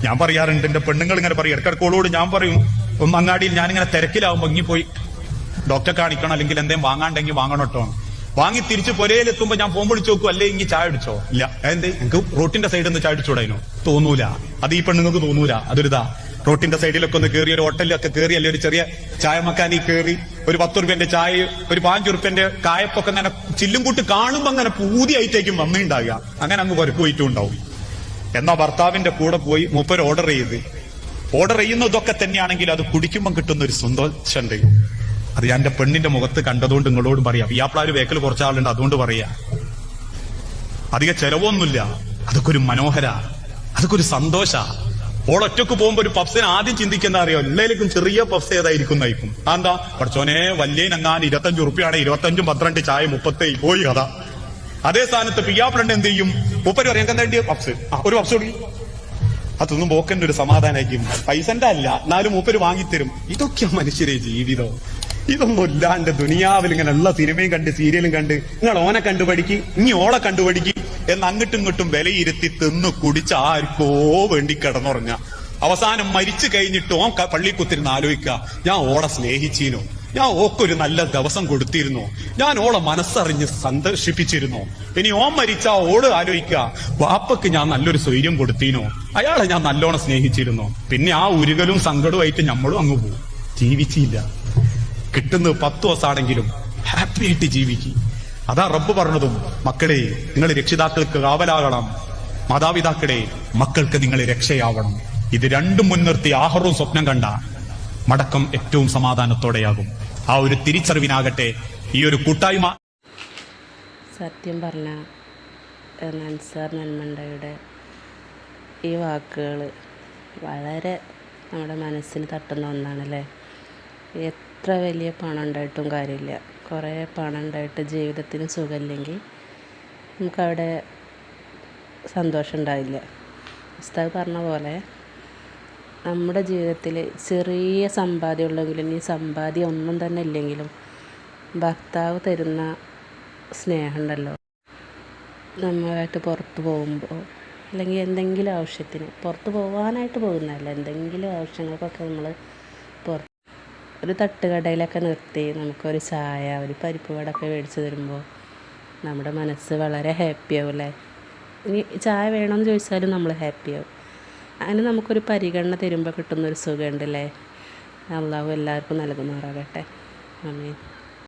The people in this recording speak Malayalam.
ഞാൻ പറയാറുണ്ട്, എന്റെ പെണ്ണുങ്ങൾ ഇങ്ങനെ പറയും, ഇടക്കിടക്കോളോട് ഞാൻ പറയും, അങ്ങാടിയിൽ ഞാനിങ്ങനെ തിരക്കിലാവുമ്പോ പോയി ഡോക്ടറെ കാണിക്കണം, അല്ലെങ്കിൽ എന്തെങ്കിലും വാങ്ങാണ്ടെങ്കിൽ വാങ്ങണം കേട്ടോ. വാങ്ങി തിരിച്ച് പുരയിലെത്തുമ്പോ ഞാൻ ഫോൺ വിളിച്ചു നോക്കും, അല്ലേ എങ്കിൽ ചായ അടിച്ചോ? ഇല്ല. എന്ത് എനിക്ക് റോട്ടിന്റെ സൈഡിൽ നിന്ന് ചായ അടിച്ചോടാനോ? തോന്നൂല. അത് ഈ പെണ്ണുങ്ങൾക്ക് തോന്നൂല. അതൊരിതാ. റോട്ടിന്റെ സൈഡിലൊക്കെ ഒന്ന് കയറി, ഒരു ഹോട്ടലിലൊക്കെ കയറി, അല്ലെങ്കിൽ ഒരു ചെറിയ ചായ മക്കാനി കയറി, ഒരു 10 റുപ്യന്റെ ചായ, ഒരു 5 റുപ്യന്റെ കായപ്പൊക്കെ അങ്ങനെ ചില്ലും കൂട്ട് കാണുമ്പോ അങ്ങനെ പൂതിയായിട്ടേക്കും വന്നിണ്ടാകുക. അങ്ങനെ അങ്ങ് പുരക്ക് പോയിട്ടുണ്ടാവും. എന്നാ ഭർത്താവിന്റെ കൂടെ പോയി മൂപ്പര് ഓർഡർ ചെയ്യുന്നതൊക്കെ തന്നെയാണെങ്കിൽ അത് കുടിക്കുമ്പോൾ കിട്ടുന്ന ഒരു സന്തോഷമുണ്ട്. അത് ഞാൻ എന്റെ പെണ്ണിന്റെ മുഖത്ത് കണ്ടതുകൊണ്ട് നിങ്ങളോട് പറയാം. പിയാപ്ലാര് വേക്കൽ കുറച്ചാളുണ്ട്, അതുകൊണ്ട് പറയാ. അധിക ചെലവൊന്നുമില്ല. അതൊക്കെ ഒരു മനോഹര, അതൊക്കെ ഒരു സന്തോഷ. ഓളൊറ്റക്ക് പോകുമ്പോ ഒരു പപ്സിന് ആദ്യം ചിന്തിക്കുന്ന അറിയോ, എല്ലാവർക്കും ചെറിയ പപ്സ് ഏതായിരിക്കും നയിക്കും. എന്താ പഠിച്ചോനെ, വലിയനങ്ങാൻ 25 റുപ്യാണ്, 25, 12 ചായ 30 പോയി കഥ. അതേ സ്ഥാനത്ത് പിയാപ്ലണ്ട് എന്ത് ചെയ്യും? മൂപ്പര് പറയാം, എന്താ പപ്സ്, ഒരു പപ്സ് കൊടുക്കും. അതൊന്നും പോക്കന്റെ ഒരു സമാധാനമായിരിക്കും. പൈസന്റെ അല്ല, എന്നാലും മൂപ്പര് വാങ്ങിത്തരും. ഇതൊക്കെയാ മനുഷ്യരെ ജീവിതം. ഇതൊന്നും ഇല്ലാണ്ട് ദുനിയാവിൽ ഇങ്ങനെ ഉള്ള സിനിമയും കണ്ട് സീരിയലും കണ്ട് നിങ്ങൾ ഓനെ കണ്ടുപഠിക്ക്, ഇനി ഓളെ കണ്ടുപഠിക്ക് എന്ന് അങ്ങോട്ടും ഇങ്ങോട്ടും വിലയിരുത്തി തിന്നു കുടിച്ച ആർക്കോ വേണ്ടി കിടന്നുറങ്ങ. അവസാനം മരിച്ചു കഴിഞ്ഞിട്ട് ഓൻ പള്ളിക്കുത്തിരുന്ന് ആലോചിക്കുക, ഞാൻ ഓളെ സ്നേഹിച്ചിരുന്നു, ഞാൻ ഓക്കൊരു നല്ല ദിവസം കൊടുത്തിരുന്നു, ഞാൻ ഓളെ മനസ്സറിഞ്ഞ് സന്തോഷിപ്പിച്ചിരുന്നു. ഇനി ഓൻ മരിച്ച ഓള് ആലോചിക്കുക, വാപ്പക്ക് ഞാൻ നല്ലൊരു സ്വൈര്യം കൊടുത്തിരുന്നു, അയാളെ ഞാൻ നല്ലോണം സ്നേഹിച്ചിരുന്നു. പിന്നെ ആ ഉരുകലും സങ്കടവുമായിട്ട് നമ്മളും അങ്ങ് പോകും. ജീവിച്ചില്ല. കിട്ടുന്നത് 10 ദിവസമാണെങ്കിലും ഹാപ്പി ആയിട്ട് ജീവിക്കും. അതാ റബ്ബ് പറഞ്ഞതും, മക്കളെ നിങ്ങൾ രക്ഷിതാക്കൾക്ക് കാവലാകണം, മാതാപിതാക്കളെ മക്കൾക്ക് നിങ്ങൾ രക്ഷയാവണം. ഇത് രണ്ടും മുൻനിർത്തി ആഹ്റവും സ്വപ്നം കണ്ട മടക്കം ഏറ്റവും സമാധാനത്തോടെയാകും. ആ ഒരു തിരിച്ചറിവിനാകട്ടെ ഈ ഒരു കൂട്ടായ്മ. സത്യം പറഞ്ഞ അൻസാർ നന്മണ്ടയുടെ ഈ വാക്കുകൾ വളരെ നമ്മുടെ മനസ്സിന് തട്ടുന്ന ഒന്നാണല്ലേ. എത്ര വലിയ പണം ഉണ്ടായിട്ടും കാര്യമില്ല, കുറേ പണം ഉണ്ടായിട്ട് ജീവിതത്തിന് സുഖമില്ലെങ്കിൽ നമുക്കവിടെ സന്തോഷം ഉണ്ടാവില്ല. ഉസ്താദ് പറഞ്ഞ പോലെ നമ്മുടെ ജീവിതത്തിൽ ചെറിയ സമ്പാദ്യം ഉള്ളെങ്കിലും ഈ സമ്പാദ്യം ഒന്നും തന്നെ ഇല്ലെങ്കിലും ഭർത്താവ് തരുന്ന സ്നേഹമുണ്ടല്ലോ, നമ്മളായിട്ട് പുറത്ത് പോകുമ്പോൾ അല്ലെങ്കിൽ എന്തെങ്കിലും ആവശ്യത്തിന് പുറത്ത് പോകാനായിട്ട് പോകുന്നതല്ല, എന്തെങ്കിലും ആവശ്യങ്ങൾക്കൊക്കെ നമ്മൾ പുറത്ത് ഒരു തട്ടുകടയിലൊക്കെ നിർത്തി നമുക്കൊരു ചായ, ഒരു പരിപ്പ് വടയൊക്കെ മേടിച്ച് തരുമ്പോൾ നമ്മുടെ മനസ്സ് വളരെ ഹാപ്പിയാവും അല്ലേ. ഇനി ചായ വേണമെന്ന് ചോദിച്ചാലും നമ്മൾ ഹാപ്പിയാവും. അതിന് നമുക്കൊരു പരിഗണന തരുമ്പോൾ കിട്ടുന്നൊരു സുഖമുണ്ടല്ലേ. അള്ളാഹു എല്ലാവർക്കും നൽകുമാറാകട്ടെ. ആമീൻ.